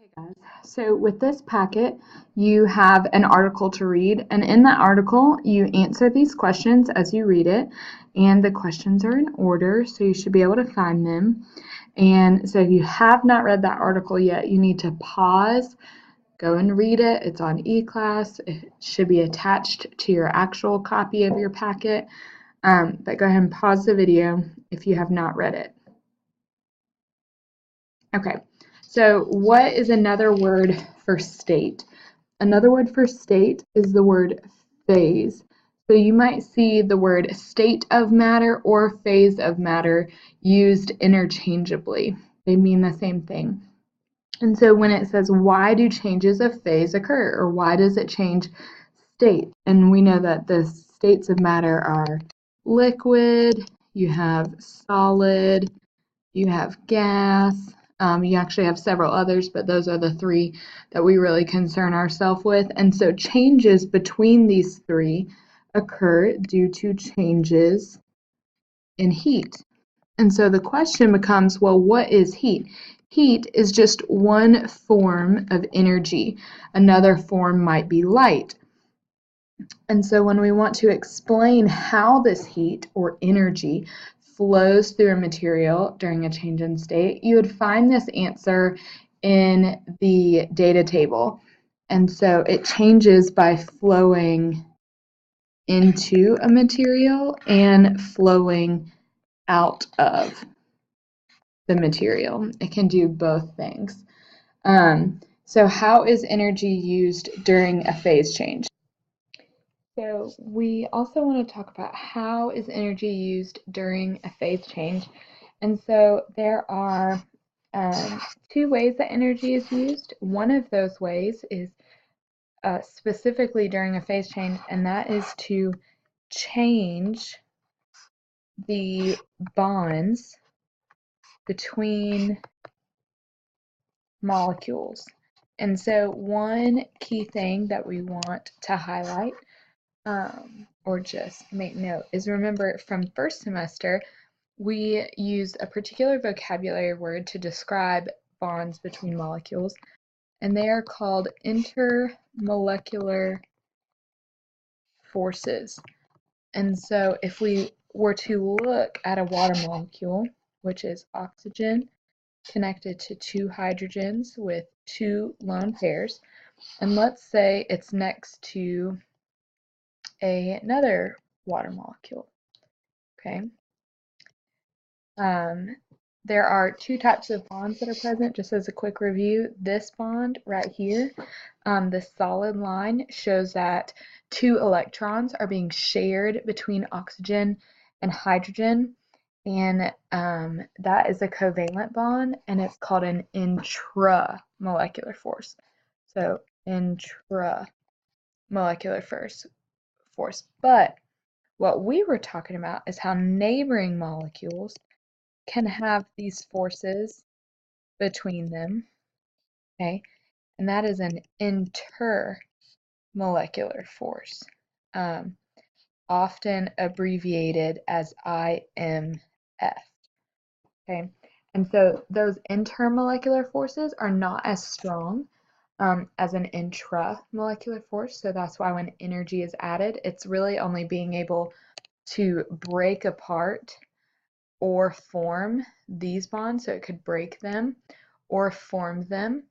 Okay, guys, so with this packet, you have an article to read, and in that article, you answer these questions as you read it, and the questions are in order, so you should be able to find them. And so if you have not read that article yet, you need to pause, go and read it. It's on eClass. It should be attached to your actual copy of your packet, but go ahead and pause the video if you have not read it. Okay, so what is another word for state? Another word for state is the word phase. So you might see the word state of matter or phase of matter used interchangeably. They mean the same thing. And so when it says, why do changes of phase occur, or why does it change state? And we know that the states of matter are liquid, you have solid, you have gas. You actually have several others, but those are the three that we really concern ourselves with. And so changes between these three occur due to changes in heat. And so the question becomes, well, what is heat? Heat is just one form of energy. Another form might be light. And so when we want to explain how this heat or energy flows through a material during a change in state, you would find this answer in the data table. And so it changes by flowing into a material and flowing out of the material. It can do both things. So how is energy used during a phase change? So we also want to talk about how is energy used during a phase change. And so there are two ways that energy is used. One of those ways is specifically during a phase change, and that is to change the bonds between molecules. And so one key thing that we want to highlight or just make note is, remember from first semester we used a particular vocabulary word to describe bonds between molecules, and they are called intermolecular forces. And so if we were to look at a water molecule, which is oxygen connected to two hydrogens with two lone pairs, and let's say it's next to another water molecule. Okay. There are two types of bonds that are present. Just as a quick review, this bond right here, this solid line shows that two electrons are being shared between oxygen and hydrogen, and that is a covalent bond, and it's called an intramolecular force. So intramolecular force. But what we were talking about is how neighboring molecules can have these forces between them, okay? And that is an intermolecular force, often abbreviated as IMF, okay? And so those intermolecular forces are not as strong as an intramolecular force, so that's why when energy is added, it's really only being able to break apart or form these bonds, so it could break them or form them,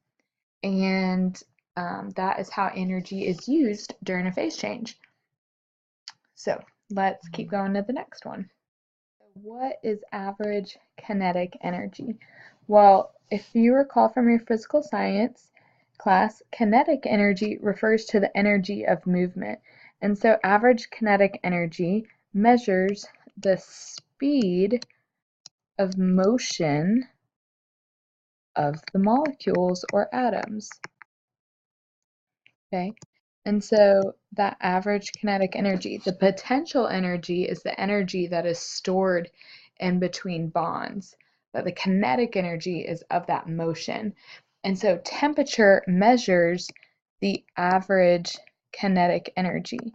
and that is how energy is used during a phase change. So let's keep going to the next one. What is average kinetic energy? Well, if you recall from your physical science class, kinetic energy refers to the energy of movement, and so average kinetic energy measures the speed of motion of the molecules or atoms. Okay, and so that average kinetic energy, the potential energy is the energy that is stored in between bonds, but the kinetic energy is of that motion. And so temperature measures the average kinetic energy.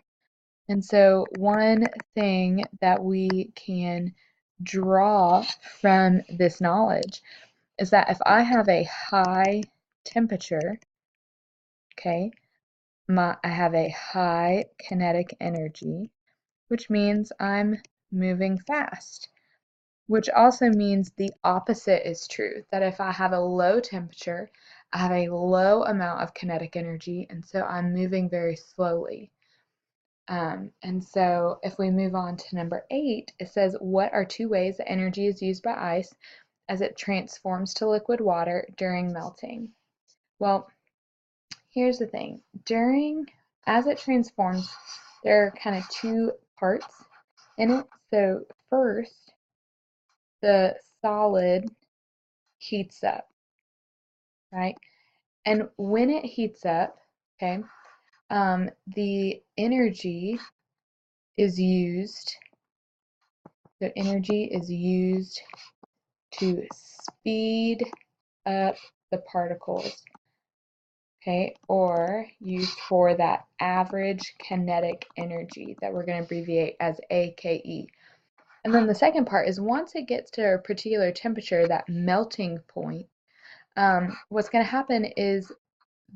And so one thing that we can draw from this knowledge is that if I have a high temperature, okay, I have a high kinetic energy, which means I'm moving fast, which also means the opposite is true, that if I have a low temperature, I have a low amount of kinetic energy, and so I'm moving very slowly. And so if we move on to number 8, it says, what are 2 ways that energy is used by ice as it transforms to liquid water during melting? Well, here's the thing. As it transforms, there are kind of 2 parts in it. So first, the solid heats up, right? And when it heats up, okay, the energy is used. So energy is used to speed up the particles, okay, or used for that average kinetic energy that we're going to abbreviate as AKE. And then the second part is once it gets to a particular temperature, that melting point, what's going to happen is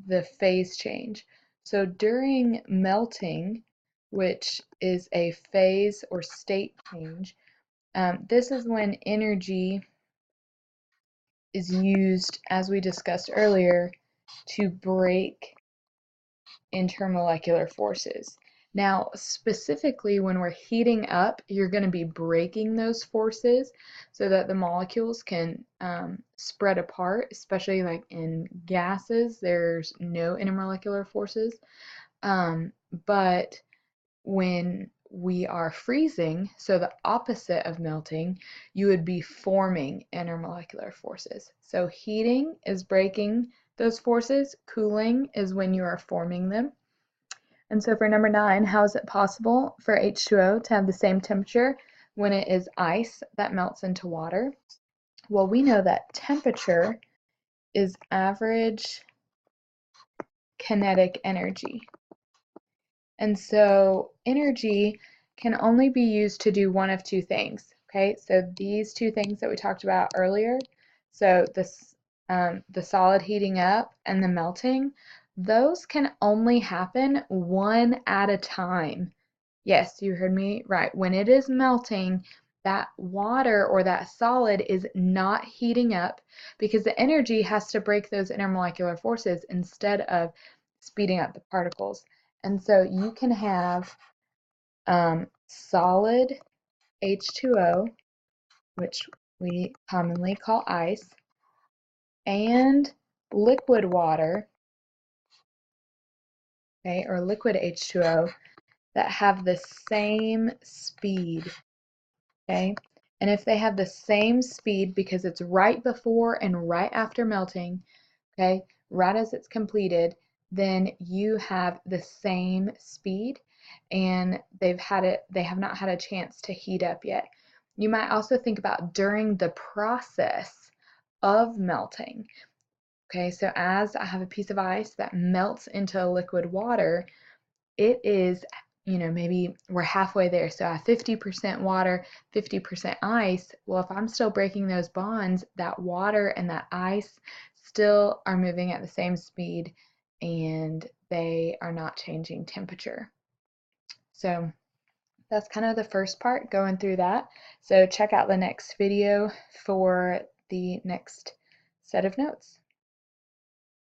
the phase change. So during melting, which is a phase or state change, this is when energy is used, as we discussed earlier, to break intermolecular forces. Now, specifically when we're heating up, you're going to be breaking those forces so that the molecules can spread apart, especially like in gases, there's no intermolecular forces. But when we are freezing, so the opposite of melting, you would be forming intermolecular forces. So heating is breaking those forces, cooling is when you are forming them. And so for number 9, how is it possible for H2O to have the same temperature when it is ice that melts into water? Well, we know that temperature is average kinetic energy. And so energy can only be used to do one of 2 things. Okay, so these 2 things that we talked about earlier, so the solid heating up and the melting, those can only happen one at a time. Yes, you heard me right. When it is melting, that water or that solid is not heating up because the energy has to break those intermolecular forces instead of speeding up the particles. And so you can have solid H2O, which we commonly call ice, and liquid water, okay, or liquid H2O, that have the same speed, okay? And if they have the same speed because it's right before and right after melting, okay, right as it's completed, then you have the same speed and they have not had a chance to heat up yet. You might also think about during the process of melting. Okay, so as I have a piece of ice that melts into liquid water, it is, maybe we're halfway there. So I have 50% water, 50% ice. Well, if I'm still breaking those bonds, that water and that ice still are moving at the same speed and they are not changing temperature. So that's kind of the first part, going through that. So check out the next video for the next set of notes.